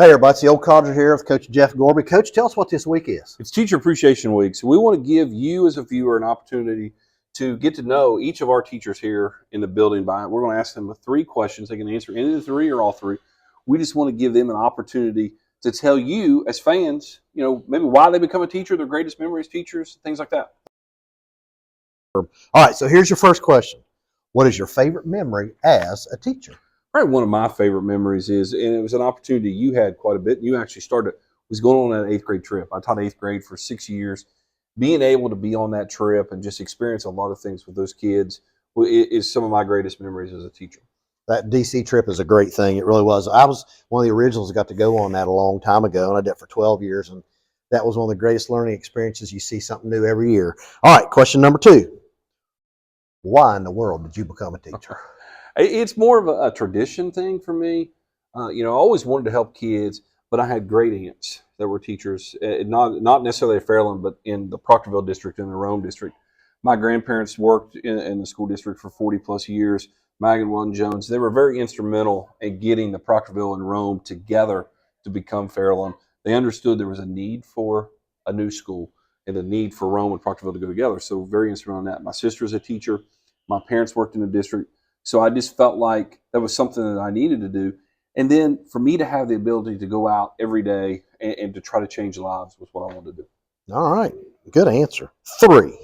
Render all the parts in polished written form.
Hey everybody, it's the old codger here with Coach Jeff Gorby. Coach, tell us what this week is. It's Teacher Appreciation Week, so we want to give you as a viewer an opportunity to get to know each of our teachers here in the building. We're going to ask them 3 questions. They can answer any of the 3 or all 3. We just want to give them an opportunity to tell you as fans, maybe why they become a teacher, their greatest memories, teachers, things like that. All right, so here's your first question. What is your favorite memory as a teacher? Probably one of my favorite memories is, and it was an opportunity you had quite a bit. You actually was going on an 8th grade trip. I taught 8th grade for 6 years. Being able to be on that trip and just experience a lot of things with those kids is some of my greatest memories as a teacher. That DC trip is a great thing. It really was. I was one of the originals that got to go on that a long time ago, and I did it for 12 years, and that was one of the greatest learning experiences. You see something new every year. All right, question number 2. Why in the world did you become a teacher? It's more of a tradition thing for me. I always wanted to help kids, but I had great aunts that were teachers, not necessarily at Fairland, but in the Proctorville district and the Rome district. My grandparents worked in the school district for 40 plus years. Mag and Weldon Jones, they were very instrumental in getting the Proctorville and Rome together to become Fairland. They understood there was a need for a new school and a need for Rome and Proctorville to go together. So very instrumental in that. My sister's a teacher. My parents worked in the district. So I just felt like that was something that I needed to do. And then for me to have the ability to go out every day and to try to change lives was what I wanted to do. All right, good answer. 3.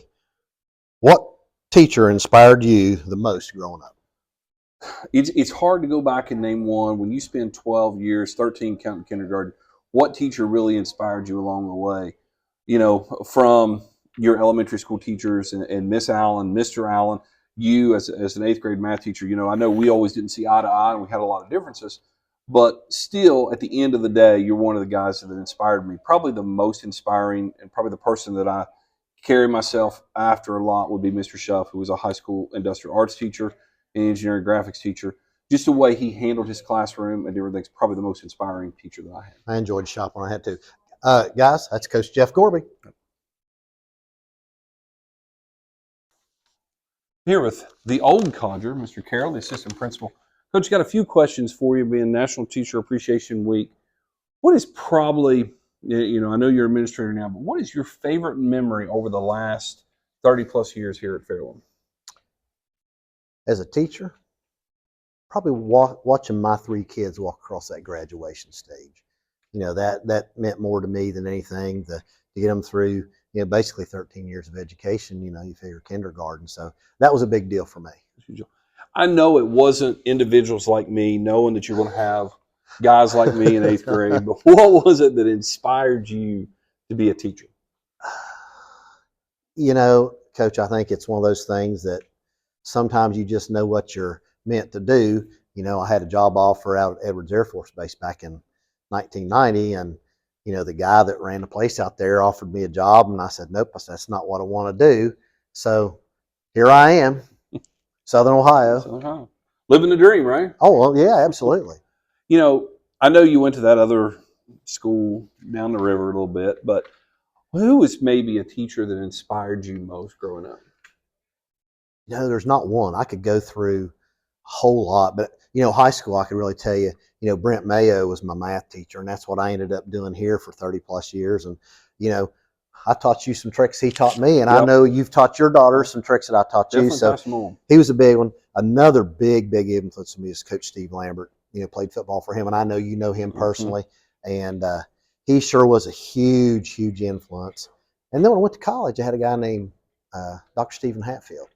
What teacher inspired you the most growing up? It's hard to go back and name one. When you spend 12 years, 13 counting kindergarten, what teacher really inspired you along the way? From your elementary school teachers and Miss Allen, Mr. Allen, you as an 8th grade math teacher, I know we always didn't see eye to eye and we had a lot of differences, but still at the end of the day, you're one of the guys that inspired me. Probably the most inspiring and probably the person that I carry myself after a lot would be Mr. Schuff, who was a high school industrial arts teacher and engineering graphics teacher. Just the way he handled his classroom and everything's probably the most inspiring teacher that I had. I enjoyed shop when I had to. Guys, that's Coach Jeff Gorby. Here with the old codger, Mr. Carroll, the assistant principal. Coach, got a few questions for you, being National Teacher Appreciation Week. What is probably, I know you're an administrator now, but what is your favorite memory over the last 30 plus years here at Fairland? As a teacher, probably watching my 3 kids walk across that graduation stage. That meant more to me than anything to get them through, basically 13 years of education, you figure kindergarten. So that was a big deal for me. I know it wasn't individuals like me knowing that you're going to have guys like me in 8th grade, but what was it that inspired you to be a teacher? Coach, I think it's one of those things that sometimes you just know what you're meant to do. I had a job offer out at Edwards Air Force Base back in 1990, and the guy that ran the place out there offered me a job, and I said, nope, that's not what I want to do. So here I am, Southern Ohio. Living the dream, right? Oh, well, yeah, absolutely. I know you went to that other school down the river a little bit, but who was maybe a teacher that inspired you most growing up? There's not one. I could go through a whole lot, but high school, I could really tell you, Brent Mayo was my math teacher, and that's what I ended up doing here for 30 plus years. And, I taught you some tricks he taught me, and yep. I know you've taught your daughter some tricks that I taught you. So he was a big one. Another big influence on me is Coach Steve Lambert. Played football for him, and I know you know him personally. Mm-hmm. And he sure was a huge influence. And then when I went to college, I had a guy named Dr. Stephen Hatfield,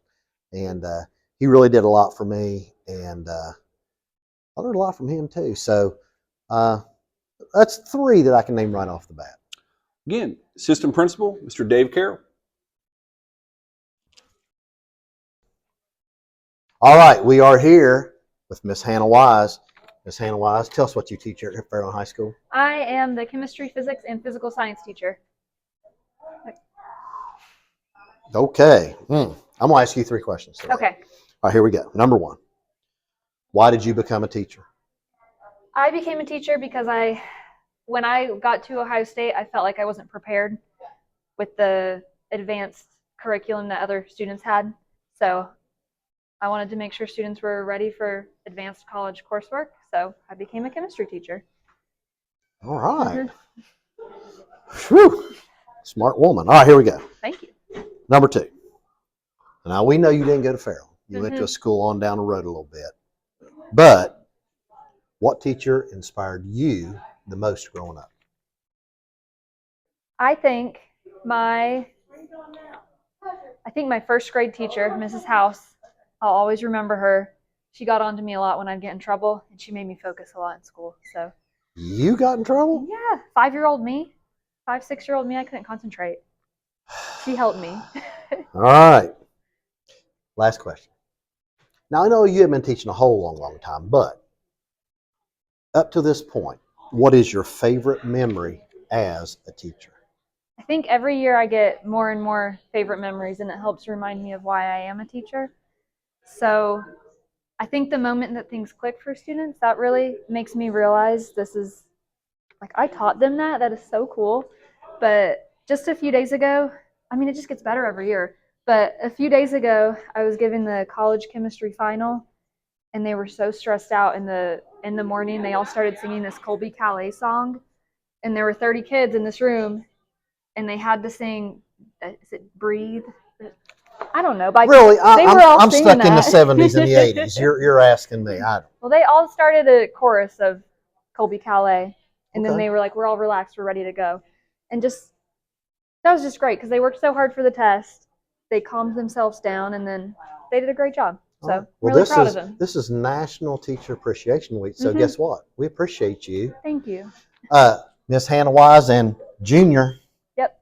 and he really did a lot for me, and I learned a lot from him too. So that's 3 that I can name right off the bat. Again, assistant principal, Mr. Dave Carroll. All right, we are here with Miss Hannah Wise. Miss Hannah Wise, tell us what you teach here at Fairland High School. I am the chemistry, physics, and physical science teacher. Okay. I'm going to ask you 3 questions today. Okay. All right, here we go. Number 1, why did you become a teacher? I became a teacher because when I got to Ohio State, I felt like I wasn't prepared with the advanced curriculum that other students had. So I wanted to make sure students were ready for advanced college coursework, so I became a chemistry teacher. All right. Mm-hmm. Whew. Smart woman. All right, here we go. Thank you. Number 2. Now, we know you didn't go to Farrell. You went to a Mm-hmm. school on down the road a little bit. But what teacher inspired you the most growing up? I think my first grade teacher, Mrs. House, I'll always remember her. She got on to me a lot when I'd get in trouble, and she made me focus a lot in school. So You got in trouble? yeah, 5-year-old me, 6-year-old me, I couldn't concentrate. She helped me. All right. Last question. Now, I know you have been teaching a whole long time, but up to this point, what is your favorite memory as a teacher? I think every year I get more and more favorite memories, and it helps remind me of why I am a teacher. So I think the moment that things click for students, that really makes me realize this is like I taught them that. That is so cool. But just a few days ago, I mean, it just gets better every year. But a few days ago, I was giving the college chemistry final, and they were so stressed out in the morning. They all started singing this Colby Calais song, and there were 30 kids in this room, and they had to sing. Is it "Breathe"? I don't know. Really, They were all I'm singing stuck in the that. 70s and the 80s. You're asking me. I don't. Well, they all started a chorus of Colby Calais, and then Okay. they were like, "We're all relaxed. We're ready to go," and just that was just great because they worked so hard for the test. They calmed themselves down, and then they did a great job. So All right. I'm Well, really proud of them. this is National Teacher Appreciation Week. So Mhm. guess what? We appreciate you, Thank you. Miss Hannah Wise and Junior. Yep.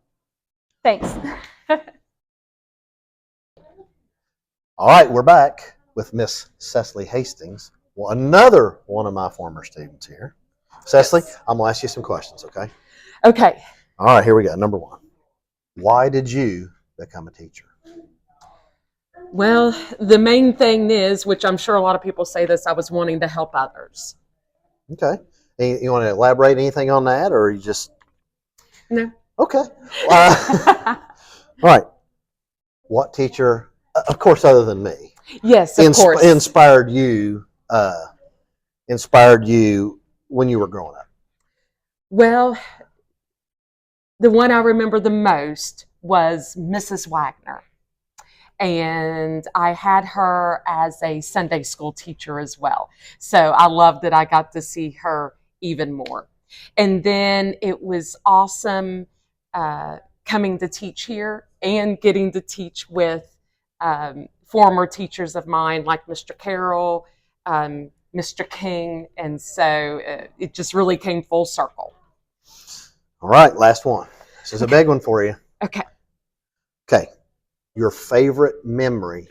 Thanks. All right, we're back with Miss Cecily Hastings. Well, another one of my former students here. Cecily, Yes. I'm gonna ask you some questions, okay? Okay. All right, here we go. Number 1. Why did you become a teacher? Well, the main thing is, which I'm sure a lot of people say this, I was wanting to help others. Okay. You want to elaborate anything on that, or you just No. okay? All right. What teacher, of course, other than me, Yes, of course. inspired you? Inspired you when you were growing up? Well, the one I remember the most was Mrs. Wagner. And I had her as a Sunday school teacher as well. So I loved that I got to see her even more. And then it was awesome coming to teach here and getting to teach with former teachers of mine like Mr. Carroll, Mr. King. And so it just really came full circle. All right, last one. This is a big one for you. Okay. Okay. Your favorite memory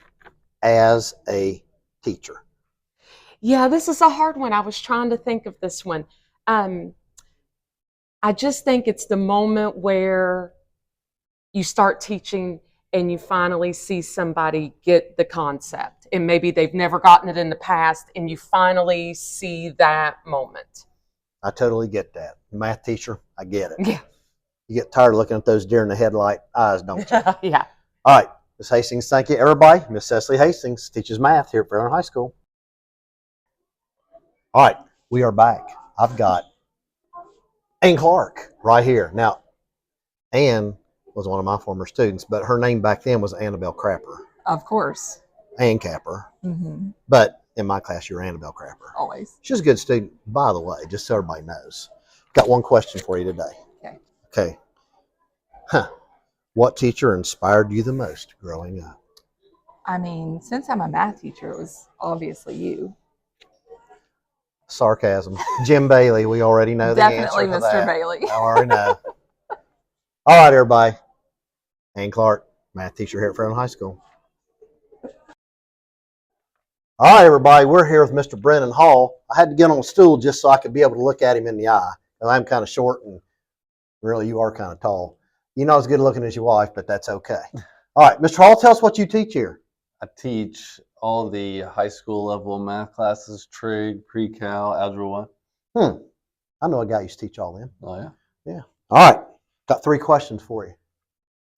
as a teacher? Yeah, this is a hard one. I was trying to think of this one. I just think it's the moment where you start teaching and you finally see somebody get the concept, and maybe they've never gotten it in the past, and you finally see that moment. I totally get that. Math teacher, I get it. Yeah. You get tired of looking at those deer in the headlight eyes, don't you? Yeah. All right, Miss Hastings, thank you, everybody. Miss Cecily Hastings teaches math here at Fairland High School. All right, we are back. I've got Ann Clark right here. Now, Ann was one of my former students, but her name back then was Annabelle Crapper. Of course. Ann Capper. Mm-hmm. But in my class, you're Annabelle Crapper. Always. She's a good student, by the way, just so everybody knows. Got one question for you today. Okay. Okay. What teacher inspired you the most growing up? I mean, since I'm a math teacher, it was obviously you. Sarcasm. Jim Bailey, we already know the Definitely answer to Mr. that. Bailey. I already know. All right, everybody. Ann Clark, math teacher here at Fairland High School. All right, everybody, we're here with Mr. Brennan Hall. I had to get on a stool just so I could be able to look at him in the eye. I'm kind of short, and really, you are kind of tall. You're not as good looking as your wife, but that's okay. All right, Mr. Hall, tell us what you teach here. I teach all the high school level math classes, trig, pre-cal, algebra 1. I know a guy used to teach all them. Oh, yeah? Yeah. All right, got 3 questions for you.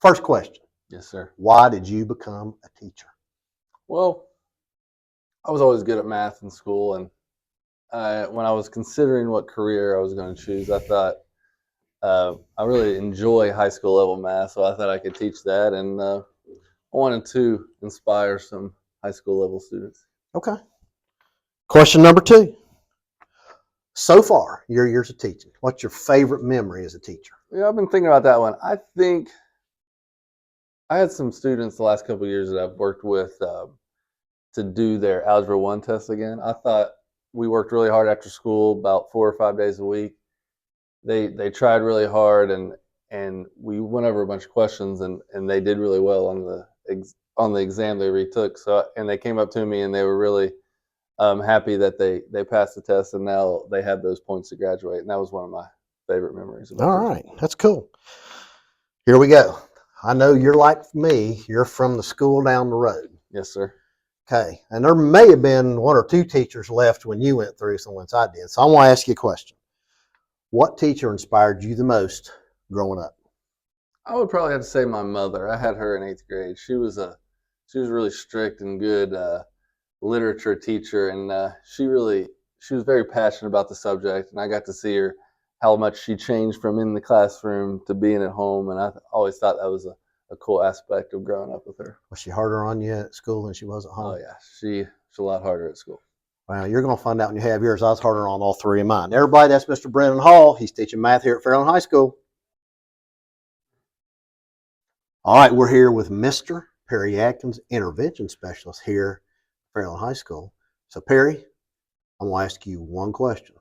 First question, Yes, sir. why did you become a teacher? Well, I was always good at math in school, and when I was considering what career I was going to choose, I thought I really enjoy high school level math, so I thought I could teach that, and I wanted to inspire some high school level students. Okay. Question number 2. So far, your years of teaching, what's your favorite memory as a teacher? Yeah, I've been thinking about that one. I think I had some students the last couple of years that I've worked with to do their Algebra 1 test again. I thought we worked really hard after school, about 4 or 5 days a week. They tried really hard, and we went over a bunch of questions, and they did really well on the exam they retook. So, and they came up to me and they were really happy that they passed the test, and now they had those points to graduate. And that was one of my favorite memories. All right, that's cool. Here we go. I know you're like me. You're from the school down the road. Yes, sir. Okay, and there may have been 1 or 2 teachers left when you went through, so once I did. So I want to ask you a question. What teacher inspired you the most growing up? I would probably have to say my mother. I had her in 8th grade. She was a really strict and good literature teacher, and she was very passionate about the subject, and I got to see her how much she changed from in the classroom to being at home, and I always thought that was a cool aspect of growing up with her. Was she harder on you at school than she was at home? Oh yeah, she's a lot harder at school. Well, you're going to find out when you have yours. I was harder on all 3 of mine. Everybody, that's Mr. Brennan Hall. He's teaching math here at Fairland High School. All right, we're here with Mr. Perry Atkins, intervention specialist here at Fairland High School. So, Perry, I'm going to ask you one question.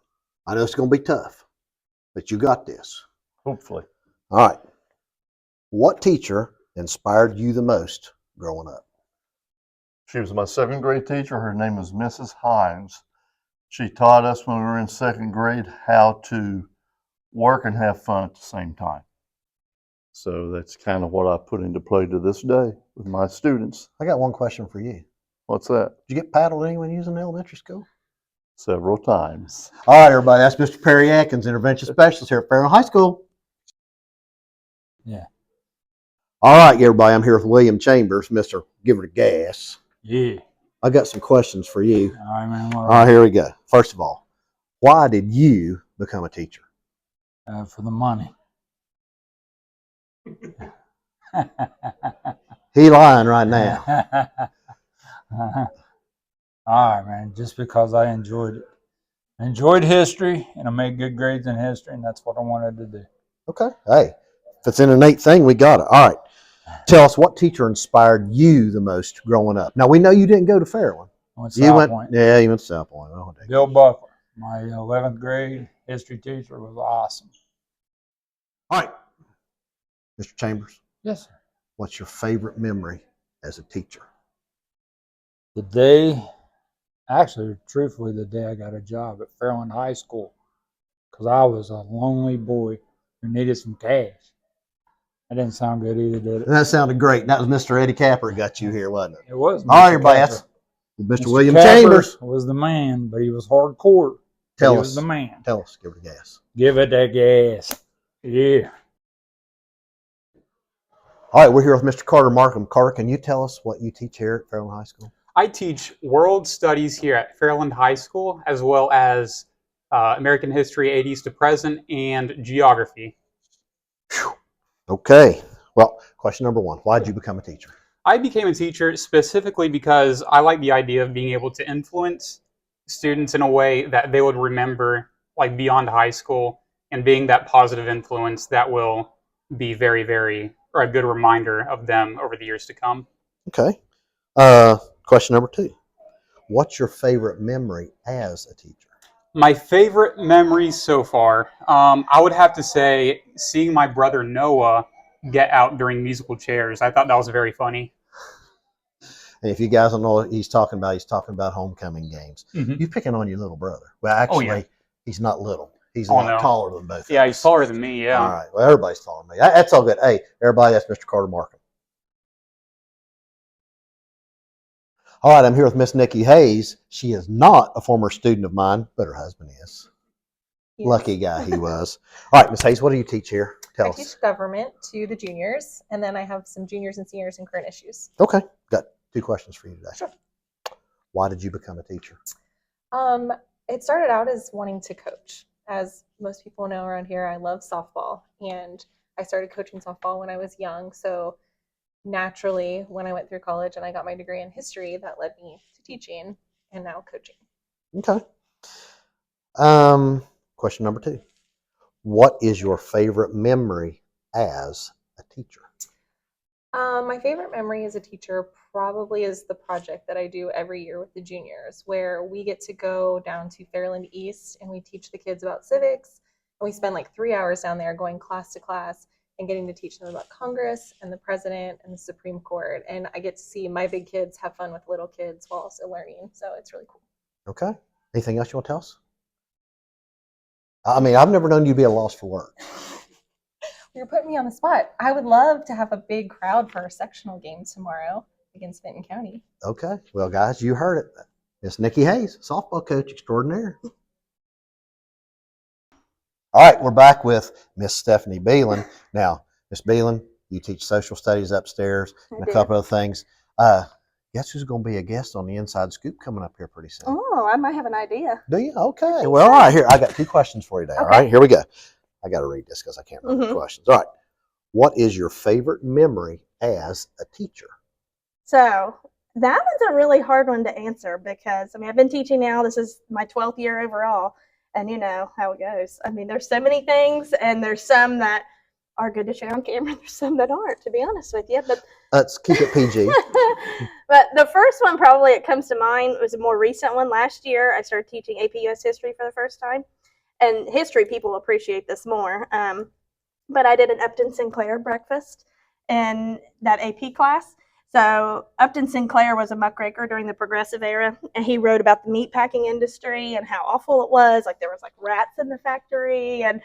I know it's going to be tough, but you got this. Hopefully. All right. What teacher inspired you the most growing up? She was my 7th grade teacher. Her name was Mrs. Hines. She taught us when we were in 2nd grade how to work and have fun at the same time. So that's kind of what I put into play to this day with my students. I got one question for you. What's that? Did you get paddled anyone using elementary school? Several times. All right, everybody, that's Mr. Perry Atkins, intervention specialist here at Fairland High School. Yeah. All right, everybody, I'm here with William Chambers, Mr. Give It a Gas. Yeah. I got some questions for you. All right, man. All right, here we go. First of all, why did you become a teacher? For the money. He lying right now. All right, man. Just because I enjoyed it. I enjoyed history, and I made good grades in history, and that's what I wanted to do. Okay. Hey, if it's an innate thing, we got it. All right. Tell us, what teacher inspired you the most growing up? Now, we know you didn't go to Fairland. I went You South went, Point. yeah, you went to South Point. Oh, dang. Bill Buckler, my 11th grade history teacher, was awesome. All right. Mr. Chambers, Yes, sir. what's your favorite memory as a teacher? The day, actually, truthfully, the day I got a job at Fairland High School, because I was a lonely boy who needed some cash. That didn't sound good either, did it? That sounded great. That was Mr. Eddie Capper who got you here, wasn't it? It was. All right, Mr. everybody, Capper. that's Mr. Mr. William Capper Chambers. was the man, but he was hardcore. Tell he us. was the man. Tell us. Give it a gas. Give it that gas. Yeah. All right, we're here with Mr. Carter Markham. Carter, can you tell us what you teach here at Fairland High School? I teach world studies here at Fairland High School, as well as American history, 80s to present, and geography. Okay. Well, question number 1. Why did you become a teacher? I became a teacher specifically because I like the idea of being able to influence students in a way that they would remember, like beyond high school, and being that positive influence that will be very, very, or a good reminder of them over the years to come. Okay. Question number 2. What's your favorite memory as a teacher? My favorite memory so far, I would have to say seeing my brother Noah get out during musical chairs. I thought that was very funny. And if you guys don't know what he's talking about homecoming games. Mm-hmm. You're picking on your little brother. Well, actually, He's not little. He's a lot taller than both of Yeah, us. he's taller than me, yeah. All right. Well, everybody's taller than me. That's all good. Hey, everybody, that's Mr. Carter Markham. All right, I'm here with Miss Nikki Hayes. She is not a former student of mine, but her husband is. Yes. Lucky guy he was. All right, Miss Hayes, what do you teach here? Tell I us. teach government to the juniors, and then I have some juniors and seniors in current issues. Okay, got 2 questions for you today. Sure. Why did you become a teacher? It started out as wanting to coach. As most people know around here, I love softball, and I started coaching softball when I was young. So naturally, when I went through college and I got my degree in history, that led me to teaching and now coaching. Okay. Question number 2. What is your favorite memory as a teacher? My favorite memory as a teacher probably is the project that I do every year with the juniors, where we get to go down to Fairland East and we teach the kids about civics. And we spend like 3 hours down there going class to class and getting to teach them about Congress and the president and the Supreme Court. And I get to see my big kids have fun with little kids while also learning. So it's really cool. Okay. Anything else you want to tell us? I mean, I've never known you to be a loss for words. You're putting me on the spot. I would love to have a big crowd for our sectional game tomorrow against Benton County. Okay. Well, guys, you heard it. It's Nikki Hayes, softball coach extraordinaire. All right, we're back with Miss Stephanie Beelan. Now, Miss Beelan, you teach social studies upstairs and a couple of things. Guess who's going to be a guest on the Inside Scoop coming up here pretty soon? Oh, I might have an idea. Do you? Okay. Well, all right. Here, I got 2 questions for you today. Okay. All right, here we go. I got to read this because I can't remember the questions. All right. What is your favorite memory as a teacher? So that one's a really hard one to answer because, I mean, I've been teaching now. This is my 12th year overall. And you know how it goes. I mean, there's so many things, and there's some that are good to share on camera. There's some that aren't, to be honest with you. But let's keep it PG. But the first one probably it comes to mind was a more recent one. Last year, I started teaching AP US history for the first time. And history people appreciate this more. But I did an Upton Sinclair breakfast in that AP class. So Upton Sinclair was a muckraker during the Progressive era, and he wrote about the meatpacking industry and how awful it was. Like there was like rats in the factory, and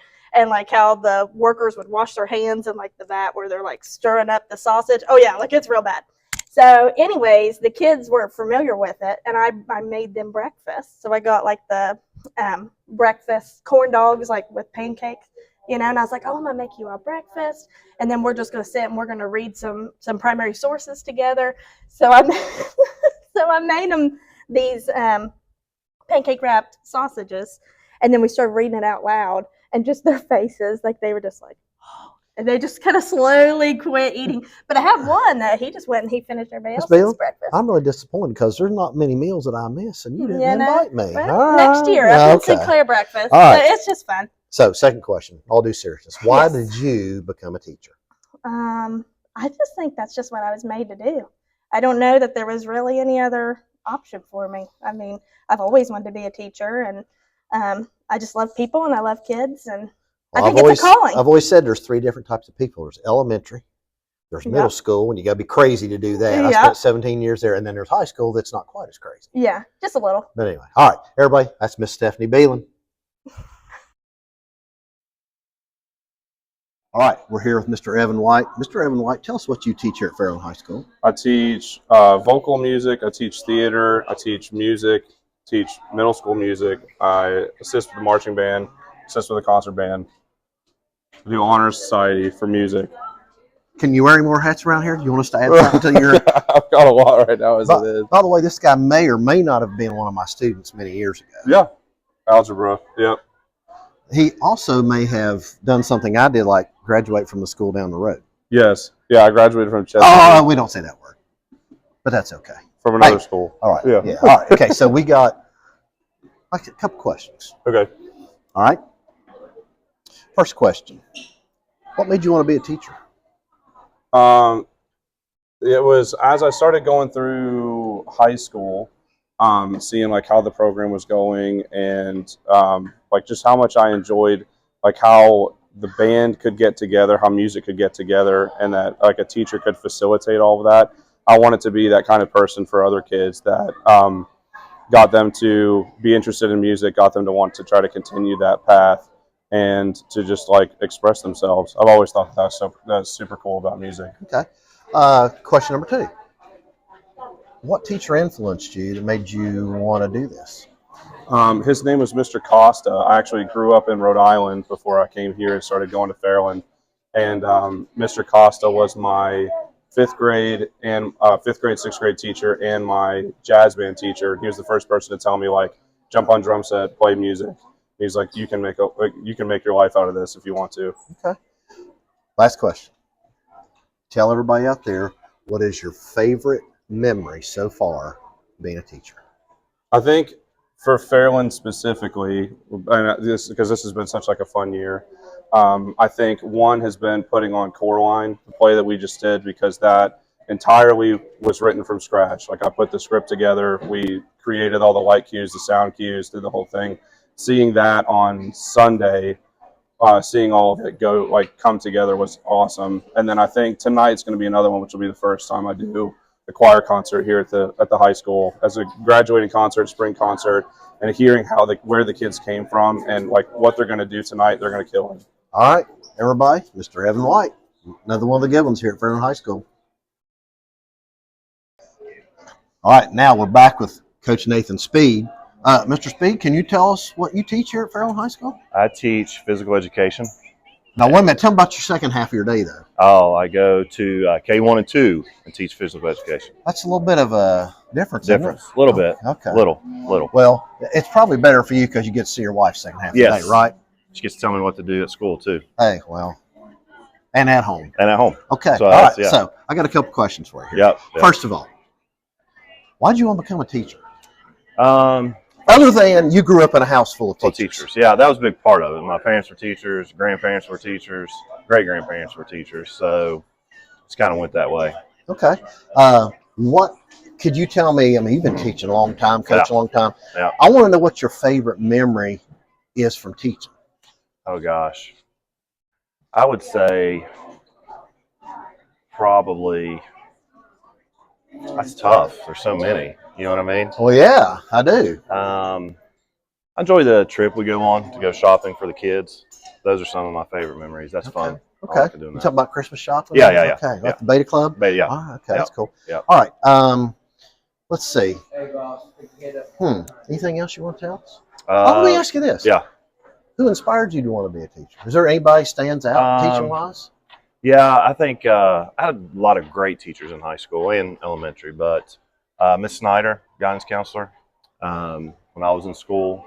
like how the workers would wash their hands in like the vat where they're like stirring up the sausage. Oh yeah, like it's real bad. So anyways, the kids were familiar with it, and I made them breakfast. So I got like the breakfast corn dogs like with pancakes, you know, and I was like, oh, I'm gonna make you a breakfast, and then we're just gonna sit and we're gonna read some primary sources together. So I made them these pancake wrapped sausages, and then we started reading it out loud, and just their faces, like they were just like, oh, and they just kind of slowly quit eating. But I have one that he just went and he finished everybody else's breakfast. I'm really disappointed because there's not many meals that I miss, and you didn't invite me. Well, next year, I'll Sinclair breakfast. All right. But it's just fun. So, second question, all due seriousness. Why did you become a teacher? I just think that's just what I was made to do. I don't know that there was really any other option for me. I mean, I've always wanted to be a teacher, and I just love people and I love kids, and Well, I think it's a calling. I've always said there's 3 different types of people. There's elementary, there's middle school, and you got to be crazy to do that. I spent 17 years there, and then there's high school that's not quite as crazy. Yeah, just a little. But anyway, all right, everybody, that's Miss Stephanie Beelan. All right, we're here with Mr. Evan White. Mr. Evan White, tell us what you teach here at Fairland High School. I teach vocal music, I teach theater, I teach music, teach middle school music, I assist with the marching band, assist with the concert band, I do honor society for music. Can you wear any more hats around here? Do you want us to add something to your... I've got a lot right now as it is. By the way, this guy may or may not have been one of my students many years ago. Yeah, algebra, yep. He also may have done something I did, like graduate from the school down the road. Yes. Yeah, I graduated from Chesapeake. Oh, we don't say that word, but that's okay. From another school. All right. Yeah. All right. Okay. So we got like a couple questions. Okay. All right. First question: what made you want to be a teacher? It was as I started going through high school, seeing like how the program was going, and like just how much I enjoyed, like how the band could get together, how music could get together, and that like a teacher could facilitate all of that. I wanted to be that kind of person for other kids that got them to be interested in music, got them to want to try to continue that path, and to just like express themselves. I've always thought that's super cool about music. Okay. Question number 2. What teacher influenced you that made you want to do this? His name was Mr. Costa. I actually grew up in Rhode Island before I came here and started going to Fairland. And Mr. Costa was my 5th grade, 6th grade teacher, and my jazz band teacher. He was the first person to tell me, like, jump on drum set, play music. He's like, you can make your life out of this if you want to. Okay. Last question. Tell everybody out there, what is your favorite memory so far being a teacher? I think for Fairland specifically, and because this has been such like a fun year, I think one has been putting on Coraline, the play that we just did, because that entirely was written from scratch. Like I put the script together, we created all the light cues, the sound cues, did the whole thing. Seeing that on Sunday, seeing all of it come together was awesome. And then I think tonight's going to be another one, which will be the first time I do the choir concert here at the high school as a graduating concert, spring concert, and hearing where the kids came from and like what they're going to do tonight. They're going to kill it. All right, everybody, Mr. Evan White, another one of the good ones here at Fairland High School. All right, now we're back with Coach Nathan Speed. Mr. Speed, can you tell us what you teach here at Fairland High School? I teach physical education. Now, wait a minute. Tell me about your second half of your day, though. Oh, I go to K1 and 2 and teach physical education. That's a little bit of a difference, A little bit. Okay. Little. Well, it's probably better for you because you get to see your wife second half of the day, right? She gets to tell me what to do at school, too. Hey, well, and at home. Okay. So, all right. Yeah. So I got a couple questions for you here. Yep. First of all, why did you want to become a teacher? Other than you grew up in a house full of teachers. Yeah, that was a big part of it. My parents were teachers, grandparents were teachers, great-grandparents were teachers, so it's kind of went that way. Okay. What could you tell me? I mean, you've been teaching a long time, coaching a long time. Yeah. I want to know what your favorite memory is from teaching. Oh, gosh. I would say probably that's tough. There's so many. You know what I mean? Well, yeah, I do. I enjoy the trip we go on to go shopping for the kids. Those are some of my favorite memories. That's fun. Okay. I like doing You that. talking about Christmas shopping? Yeah. Okay. Like the Beta Club? Yeah. Ah, okay, that's cool. Yeah. All right. Let's see. Anything else you want to tell us? Let me ask you this. Yeah. Who inspired you to want to be a teacher? Is there anybody stands out teaching-wise? Yeah, I think I had a lot of great teachers in high school and elementary, but Miss Snyder, guidance counselor, when I was in school.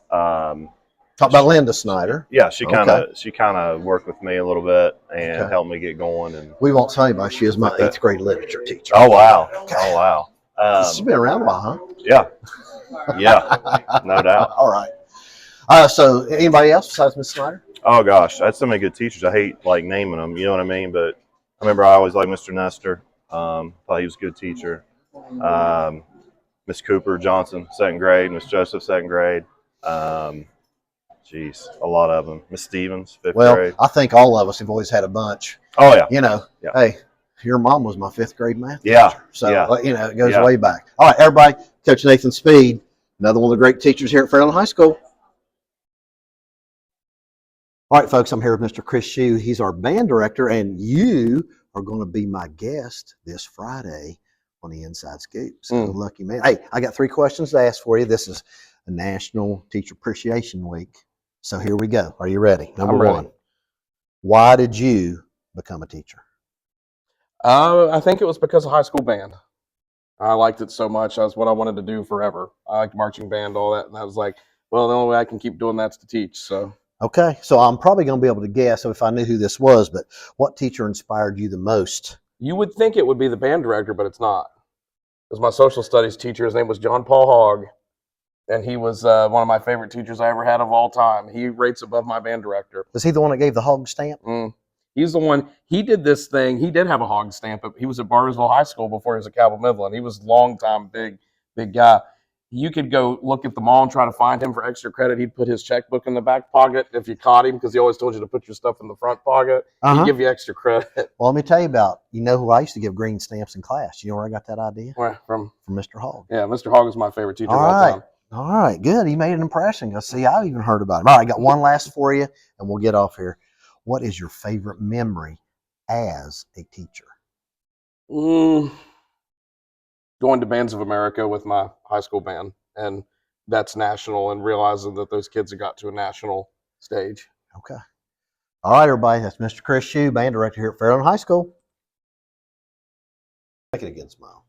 Talk about Linda Snyder. Yeah, she kind of worked with me a little bit and helped me get going. And we won't tell anybody she is my 8th grade literature teacher. Oh wow! Oh wow! She's been around a while, huh? Yeah, no doubt. All right. So anybody else besides Miss Snyder? Oh gosh, I had so many good teachers. I hate like naming them. You know what I mean? But I remember I always liked Mr. Nestor. Thought he was a good teacher. Miss Cooper Johnson, 2nd grade. Miss Joseph, 2nd grade. A lot of them. Miss Stevens, 5th grade. I think all of us have always had a bunch. Oh yeah. You know, hey, your mom was my 5th grade math teacher. Yeah. So you know, it goes way back. All right, everybody, Coach Nathan Speed, another one of the great teachers here at Fairland High School. All right, folks, I'm here with Mr. Chris Shue. He's our band director, and you are going to be my guest this Friday on the Inside Scoop. So lucky man. Hey, I got 3 questions to ask for you. This is a National Teacher Appreciation Week. So here we go. Are you ready? Number 1. Why did you become a teacher? I think it was because of high school band. I liked it so much. That's what I wanted to do forever. I liked marching band, all that. And I was like, well, the only way I can keep doing that's to teach. So. Okay, so I'm probably going to be able to guess if I knew who this was, but what teacher inspired you the most? You would think it would be the band director, but it's not. It was my social studies teacher. His name was John Paul Hogg, and he was one of my favorite teachers I ever had of all time. He rates above my band director. Was he the one that gave the hog stamp? He's the one. He did this thing. He did have a hog stamp. He was at Bartlesville High School before he was at Cabell Midland. He was a long-time big guy. You could go look at the mall and try to find him for extra credit. He'd put his checkbook in the back pocket if you caught him, because he always told you to put your stuff in the front pocket. He'd give you extra credit. Well, let me tell you about, who I used to give green stamps in class. You know where I got that idea? Where? From Mr. Hogg. Yeah, Mr. Hogg is my favorite teacher of all time. All right, good. He made an impression. See, I've even heard about him. All right, I got one last for you, and we'll get off here. What is your favorite memory as a teacher? Going to Bands of America with my high school band, and that's national, and realizing that those kids have got to a national stage. Okay. All right, everybody. That's Mr. Chris Shue, band director here at Fairland High School. Make it again, smile.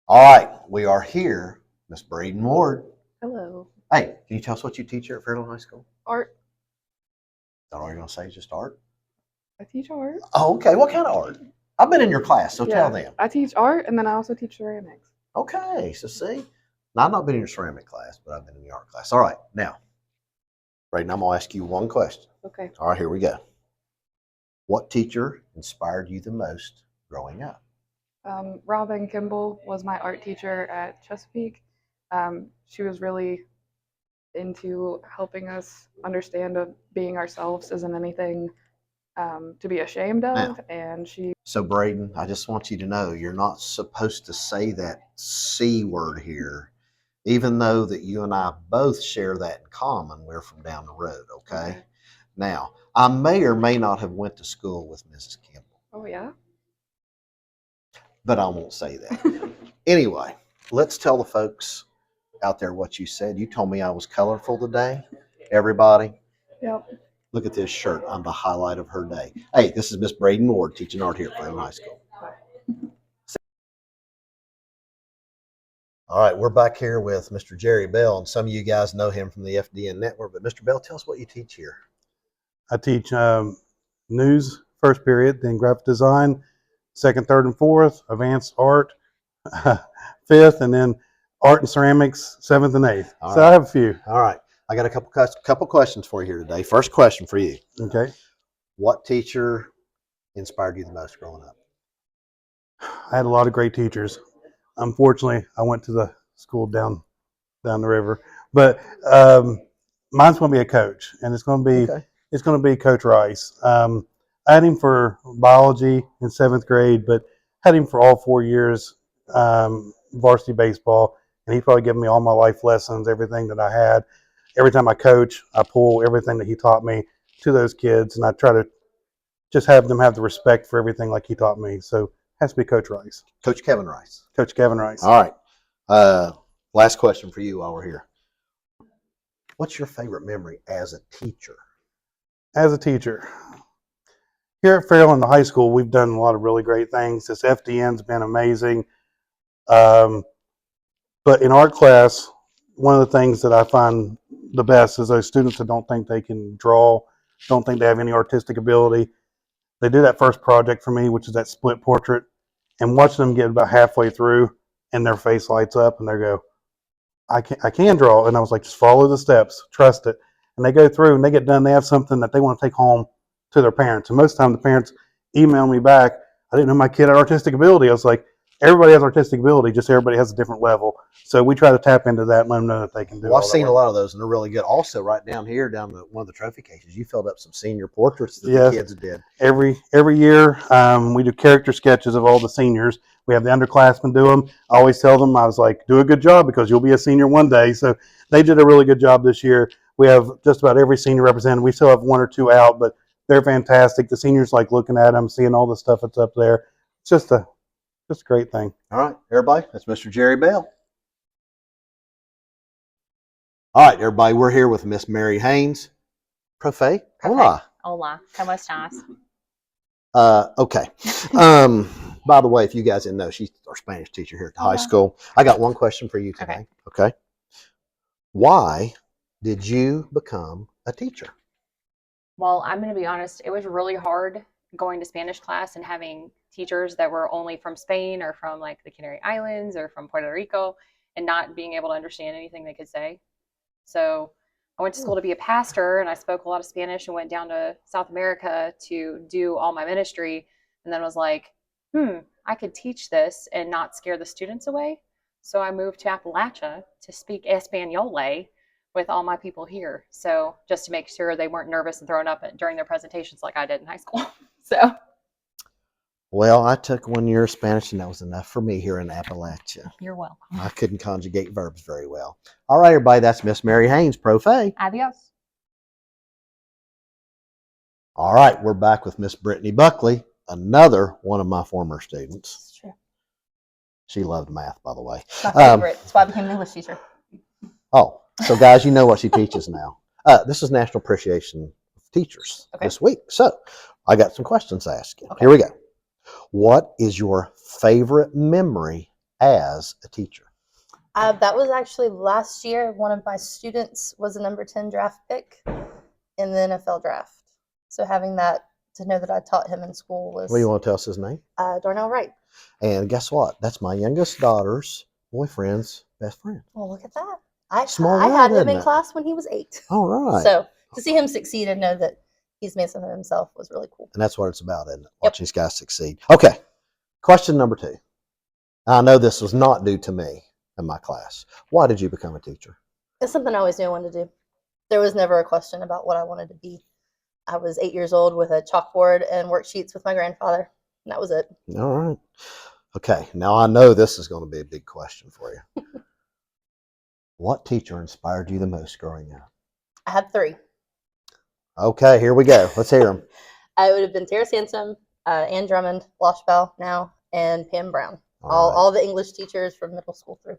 All right, we are here Miss Braden Ward. Hello. Hey, can you tell us what you teach here at Fairlawn High School? Art. Is that all you're going to say? Just art? I teach art. Oh, okay. What kind of art? I've been in your class, so tell them. I teach art, and then I also teach ceramics. Okay, so see, now I've not been in your ceramic class, but I've been in the art class. All right, now, Braden, I'm going to ask you one question. Okay. All right, here we go. What teacher inspired you the most growing up? Robin Kimball was my art teacher at Chesapeake. She was really into helping us understand that being ourselves isn't anything to be ashamed of. And she. So, Braden, I just want you to know you're not supposed to say that C word here, even though that you and I both share that in common. We're from down the road, okay? Now, I may or may not have went to school with Mrs. Kimball. Oh, yeah? But I won't say that. Anyway, let's tell the folks out there what you said. You told me I was colorful today. Everybody, Yep. look at this shirt. I'm the highlight of her day. Hey, this is Miss Braden Ward teaching art here at Fairlawn High School. All right, we're back here with Mr. Jerry Bell, and some of you guys know him from the FDN network. But Mr. Bell, tell us what you teach here. I teach news first period, then graphic design, second, third, and fourth, advanced art, fifth, and then art and ceramics, seventh and eighth. All so right. I have a few. All right. I got a couple questions for you here today. First question for you. Okay. What teacher inspired you the most growing up? I had a lot of great teachers. Unfortunately, I went to the school down the river, but mine's going to be a coach, and it's going to be Coach Rice. I had him for biology in 7th grade, but had him for all 4 years varsity baseball, and he probably given me all my life lessons, everything that I had. Every time I coach, I pull everything that he taught me to those kids, and I try to just have them have the respect for everything like he taught me. So it has to be Coach Rice. Coach Kevin Rice. Coach Kevin Rice. All right. Last question for you while we're here. What's your favorite memory as a teacher? As a teacher, here at Farrell in the high school, we've done a lot of really great things. This FDN's been amazing. But in art class, one of the things that I find the best is those students that don't think they can draw, don't think they have any artistic ability. They do that first project for me, which is that split portrait, and watching them get about halfway through and their face lights up and they go, I can draw. And I was like, just follow the steps, trust it. And they go through and they get done. They have something that they want to take home to their parents. And most of the time the parents email me back, I didn't know my kid had artistic ability. I was like, everybody has artistic ability, just everybody has a different level. So we try to tap into that and let them know that they can do it. Well, I've seen a lot of those, and they're really good. Also, right down here, one of the trophy cases, you filled up some senior portraits that the kids did. Every year, we do character sketches of all the seniors. We have the underclassmen do them. I always tell them, I was like, do a good job because you'll be a senior one day. So they did a really good job this year. We have just about every senior represented. We still have 1 or 2 out, but they're fantastic. The seniors like looking at them, seeing all the stuff that's up there. It's just a great thing. All right, everybody, that's Mr. Jerry Bell. All right, everybody, we're here with Miss Mary Haynes. Profe, hola. Hola, ¿cómo estás? Okay. By the way, if you guys didn't know, she's our Spanish teacher here at the high school. I got one question for you today. Okay. Why did you become a teacher? Well, I'm going to be honest, it was really hard going to Spanish class and having teachers that were only from Spain or from like the Canary Islands or from Puerto Rico and not being able to understand anything they could say. So I went to school to be a pastor and I spoke a lot of Spanish and went down to South America to do all my ministry and then was like, I could teach this and not scare the students away. So I moved to Appalachia to speak Espanole with all my people here. So just to make sure they weren't nervous and thrown up during their presentations like I did in high school. So. Well, I took 1 year of Spanish and that was enough for me here in Appalachia. You're welcome. I couldn't conjugate verbs very well. All right, everybody, that's Miss Mary Haynes, Profe. Adios. All right, we're back with Miss Brittany Buckley, another one of my former students. It's true. She loved math, by the way. It's my favorite. That's why I became an English teacher. Oh, so guys, you know what she teaches now. This is National Appreciation of Teachers this week. So I got some questions to ask you. Here we go. What is your favorite memory as a teacher? That was actually last year. One of my students was a number 10 draft pick in the NFL draft. So having that, to know that I taught him in school was. What do you want to tell us his name? Darnell Wright. And guess what? That's my youngest daughter's boyfriend's best friend. Well, look at that. I Small had world, him in isn't it? class when he was 8. All right. So to see him succeed and know that he's made something of himself was really cool. And that's what it's about, isn't it? Watching these guys succeed. Okay. Question number 2. I know this was not due to me in my class. Why did you become a teacher? It's something I always knew I wanted to do. There was never a question about what I wanted to be. I was 8 years old with a chalkboard and worksheets with my grandfather, and that was it. All right. Okay. Now I know this is going to be a big question for you. What teacher inspired you the most growing up? I had 3. Okay, here we go. Let's hear them. It would have been Tara Sansom, Ann Drummond, Loshbell now, and Pam Brown. All the English teachers from middle school through.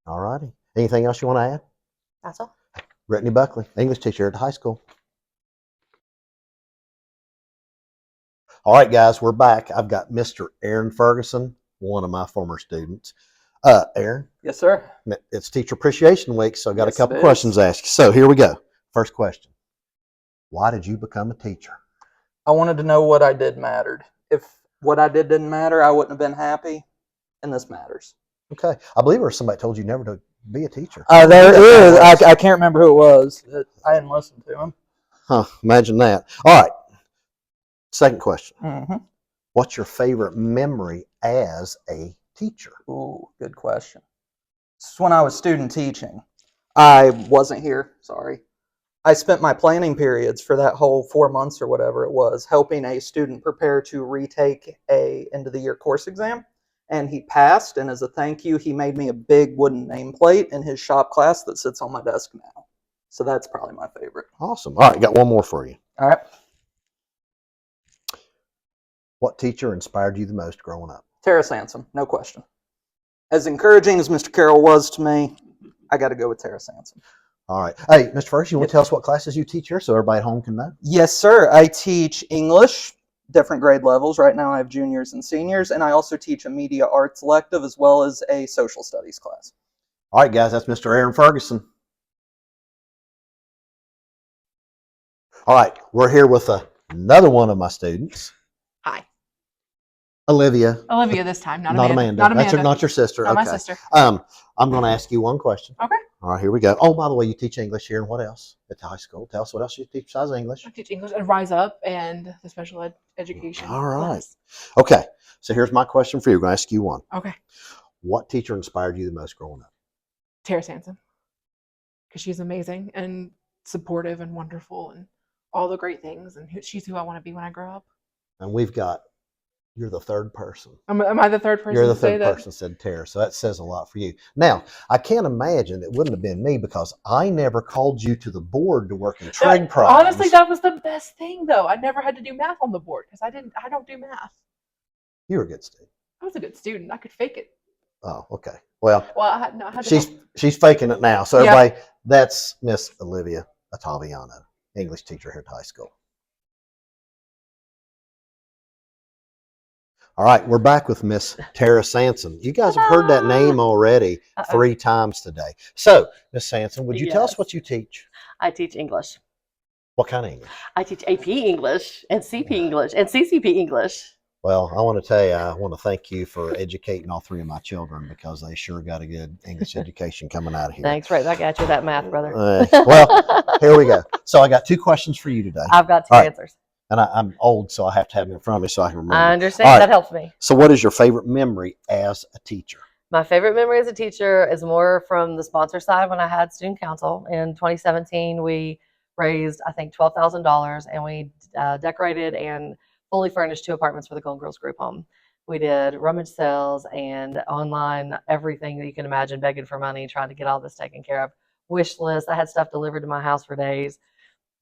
All righty. Anything else you want to add? That's all. Brittany Buckley, English teacher at the high school. All right, guys, we're back. I've got Mr. Aaron Ferguson, one of my former students. Aaron? Yes, sir. It's Teacher Appreciation Week, so I got a Yes, couple it questions is. to ask you. So here we go. First question. Why did you become a teacher? I wanted to know what I did mattered. If what I did didn't matter, I wouldn't have been happy, and this matters. Okay. I believe there's somebody told you never to be a teacher. There is. I can't remember who it was. I didn't listen to him. Huh, imagine that. All right. Second question. Mm-hmm. What's your favorite memory as a teacher? Ooh, good question. This is when I was student teaching. I wasn't here, sorry. I spent my planning periods for that whole 4 months or whatever it was, helping a student prepare to retake a end of the year course exam. And he passed, and as a thank you, he made me a big wooden nameplate in his shop class that sits on my desk now. So that's probably my favorite. Awesome. All right, got one more for you. All right. What teacher inspired you the most growing up? Tara Sansom, no question. As encouraging as Mr. Carroll was to me, I got to go with Tara Sansom. All right. Hey, Mr. Ferguson, you want to tell us what classes you teach here so everybody at home can know? Yes, sir. I teach English, different grade levels. Right now I have juniors and seniors, and I also teach a media arts elective as well as a social studies class. All right, guys, that's Mr. Aaron Ferguson. All right, we're here with another one of my students. Hi. Olivia. Olivia this time, not Amanda. Amanda. Not Amanda. Not your sister. Not okay. my sister. I'm going to ask you one question. Okay. All right, here we go. Oh, by the way, you teach English here, and what else at the high school? Tell us what else you teach besides English. I teach English and Rise Up and the special education. All right. class. Okay, so here's my question for you. I'm going to ask you one. Okay. What teacher inspired you the most growing up? Tara Sansom. Because she's amazing and supportive and wonderful and all the great things. And she's who I want to be when I grow up. And we've got, you're the third person. Am I the third person You're the to say third that? person said Tara, so that says a lot for you. Now, I can't imagine it wouldn't have been me because I never called you to the board to work in trig problems. Honestly, that was the best thing, though. I never had to do math on the board because I don't do math. You were a good student. I was a good student. I could fake it. Oh, okay. Well, I had to help. she's faking it now. So Yeah. everybody, that's Miss Olivia Ottaviano, English teacher here at high school. All right, we're back with Miss Tara Sansom. You guys have heard that name already 3 times today. So, Miss Sansom, would you tell us what you teach? I teach English. What kind of English? I teach AP English and CP English and CCP English. Well, I want to tell you, I want to thank you for educating all 3 of my children because they sure got a good English education coming out of here. Thanks, right back at you, that math, brother. Well, here we go. So I got 2 questions for you today. I've got 2 All right. answers. And I'm old, so I have to have them in front of me so I can remember. I understand. All right. That helps me. So what is your favorite memory as a teacher? My favorite memory as a teacher is more from the sponsor side. When I had student council in 2017, we raised, I think, $12,000, and we decorated and fully furnished 2 apartments for the Golden Girls group home. We did rummage sales and online, everything that you can imagine, begging for money, trying to get all this taken care of. Wish list. I had stuff delivered to my house for days.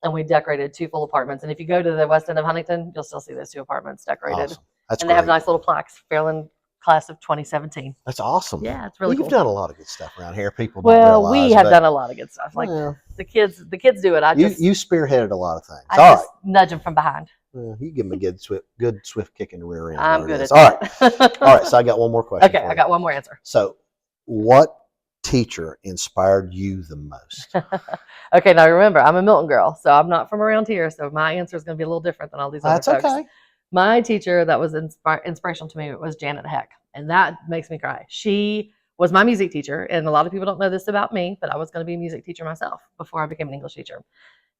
And we decorated 2 full apartments. And if you go to the west end of Huntington, you'll still see those 2 apartments decorated. Awesome. That's and they have great. nice little plaques. Fairland class of 2017. That's awesome. Yeah, it's really You've cool. done a lot of good stuff around here. People don't Well, realize. we have but done a lot of good stuff. Like Well, the kids do it. you spearheaded a lot of things. I All just nudge them from behind. right. You give them a good swift kick in the rear end. I'm whatever it good is. at All that. right. All right. So I got one more question. Okay, for I you. got one more answer. So what teacher inspired you the most? Okay, now remember, I'm a Milton girl, so I'm not from around here, so my answer is going to be a little different than all these other That's folks. okay. My teacher that was inspirational to me was Janet Heck, and that makes me cry. She was my music teacher, and a lot of people don't know this about me, but I was going to be a music teacher myself before I became an English teacher.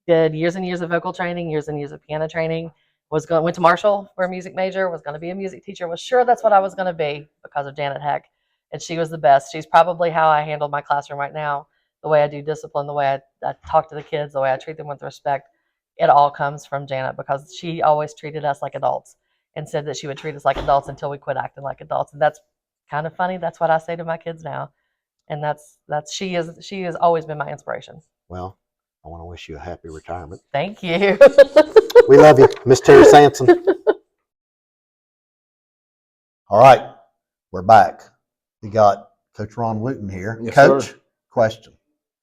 Did years and years of vocal training, years and years of piano training. Went to Marshall for a music major. Was going to be a music teacher. Was sure that's what I was going to be because of Janet Heck, and she was the best. She's probably how I handle my classroom right now. The way I do discipline, the way I talk to the kids, the way I treat them with respect. It all comes from Janet because she always treated us like adults and said that she would treat us like adults until we quit acting like adults. And that's kind of funny. That's what I say to my kids now. And she has always been my inspiration. Well, I want to wish you a happy retirement. Thank you. We love you, Miss Terry Sampson. All right, we're back. We got Coach Ron Wooten here. Yes, Coach, sir. question.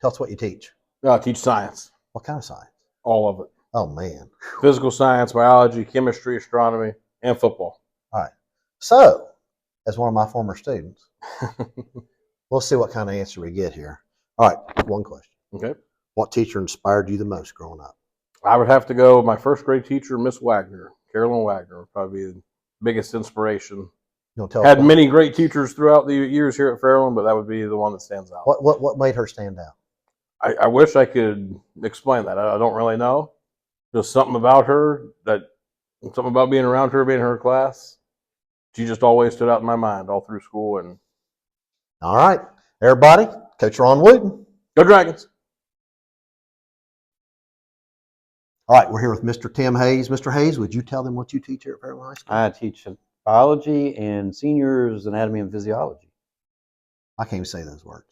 Tell us what you teach. I teach science. What kind of science? All of it. Oh, man. Physical science, biology, chemistry, astronomy, and football. All right. So, as one of my former students, we'll see what kind of answer we get here. All right, one question. Okay. What teacher inspired you the most growing up? I would have to go with my first grade teacher, Miss Wagner. Carolyn Wagner would probably be the biggest inspiration. Had many great teachers throughout the years here at Fairland, but that would be the one that stands out. What made her stand out? I wish I could explain that. I don't really know. Just something about her, something about being around her, being in her class. She just always stood out in my mind all through school. And all right, everybody, Coach Ron Wooten. Go Dragons. All right, we're here with Mr. Tim Hayes. Mr. Hayes, would you tell them what you teach here at Fairland High School? I teach biology and seniors anatomy and physiology. I can't even say those words.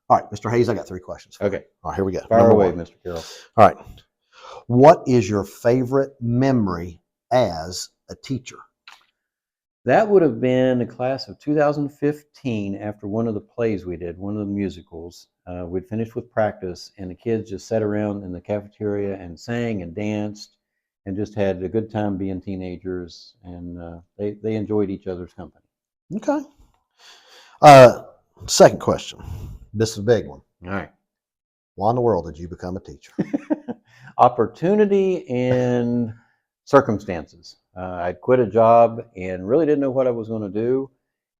All right, Mr. Hayes, I got 3 questions. Okay. All right, here we go. Fire away, Mr. Carroll. All right. What is your favorite memory as a teacher? That would have been the class of 2015 after one of the plays we did, one of the musicals. We'd finished with practice, and the kids just sat around in the cafeteria and sang and danced and just had a good time being teenagers, and they enjoyed each other's company. Okay. Second question. This is a big one. All right. Why in the world did you become a teacher? Opportunity and circumstances. I'd quit a job and really didn't know what I was going to do,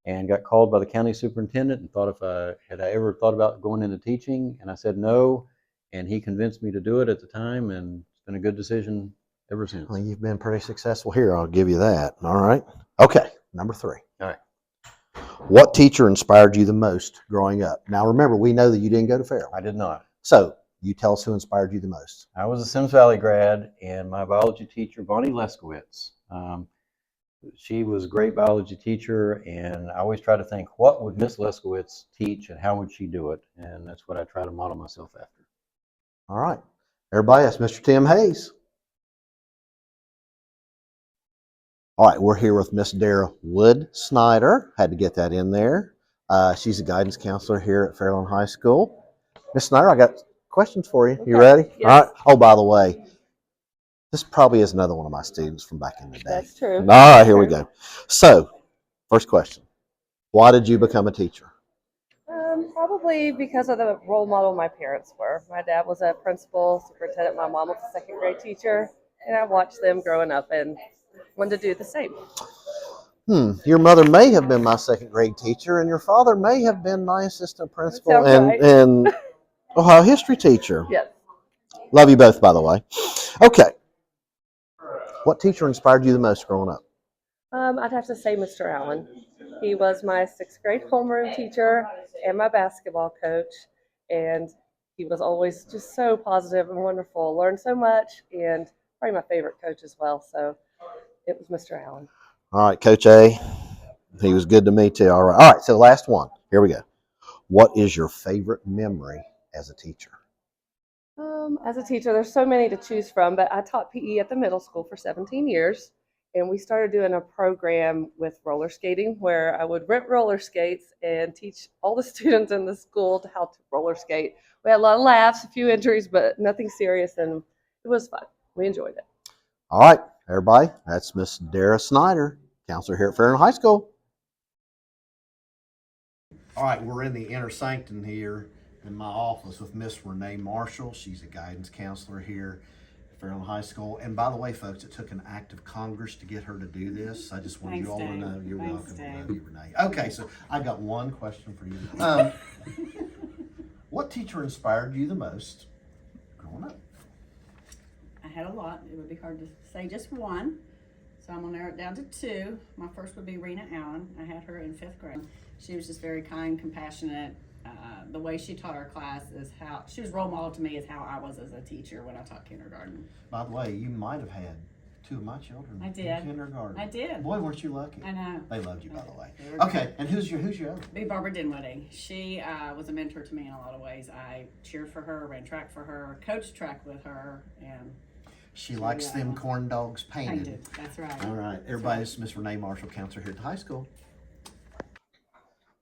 and got called by the county superintendent and thought if I ever thought about going into teaching, and I said no, and he convinced me to do it at the time, and it's been a good decision ever since. Well, you've been pretty successful here. I'll give you that. All right. Okay. Number 3. All right. What teacher inspired you the most growing up? Now, remember, we know that you didn't go to Fairland. I did not. So, you tell us who inspired you the most. I was a Sims Valley grad, and my biology teacher, Bonnie Leskowitz, she was a great biology teacher, and I always try to think, what would Miss Leskowitz teach and how would she do it? And that's what I try to model myself after. All right. Everybody, that's Mr. Tim Hayes. All right, we're here with Miss Dara Wood Snyder. Had to get that in there. She's a guidance counselor here at Fairland High School. Miss Snyder, I got questions for you. You ready? Yes. All right. Oh, by the way, this probably is another one of my students from back in the day. That's true. All right, here we go. So, first question. Why did you become a teacher? Probably because of the role model my parents were. My dad was a principal, superintendent. My mom was a second grade teacher, and I watched them growing up and wanted to do the same. Your mother may have been my second grade teacher, and your father may have been my assistant principal Sounds right. and Ohio history teacher. Yes. Love you both, by the way. Okay. What teacher inspired you the most growing up? I'd have to say Mr. Allen. He was my sixth grade homeroom teacher and my basketball coach, and he was always just so positive and wonderful. Learned so much, and probably my favorite coach as well. So it was Mr. Allen. All right, Coach A. He was good to me too. All right. All right, so last one. Here we go. What is your favorite memory as a teacher? As a teacher, there's so many to choose from, but I taught PE at the middle school for 17 years, and we started doing a program with roller skating where I would rent roller skates and teach all the students in the school to how to roller skate. We had a lot of laughs, a few injuries, but nothing serious, and it was fun. We enjoyed it. All right, everybody. That's Miss Dara Snyder, counselor here at Fairland High School. All right, we're in the inner sanctum here in my office with Miss Renee Marshall. She's a guidance counselor here at Fairland High School. And by the way, folks, it took an act of Congress to get her to do this. I just wanted you all to know. You're welcome. Love you, Renee. Okay, so I got one question for you. What teacher inspired you the most growing up? I had a lot. It would be hard to say just one. So I'm gonna narrow it down to two. My first would be Rena Allen. I had her in 5th grade. She was just very kind, compassionate. The way she taught our class is how she was role model to me is how I was as a teacher when I taught kindergarten. By the way, you might have had 2 of my children I did. in kindergarten. I did. Boy, weren't you lucky? I know. They loved you, by the way. They were Okay, great. and who's your other? Be Barbara Dinwiddie. She was a mentor to me in a lot of ways. I cheered for her, ran track for her, coached track with her, and She likes them corn dogs painted. painted. That's right. All right, That's everybody, right. this is Miss Renee Marshall, counselor here at the high school.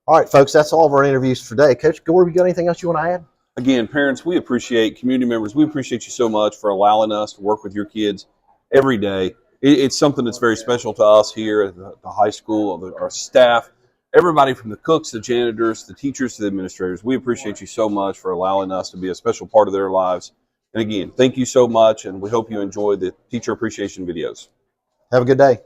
All right, folks, that's all of our interviews for today. Coach Gorby, you got anything else you want to add? Again, parents, we appreciate, community members, we appreciate you so much for allowing us to work with your kids every day. It's something that's very special to us here at the high school, our staff, everybody from the cooks, the janitors, the teachers, to the administrators. We appreciate you so much for allowing us to be a special part of their lives. And again, thank you so much, and we hope you enjoy the teacher appreciation videos. Have a good day.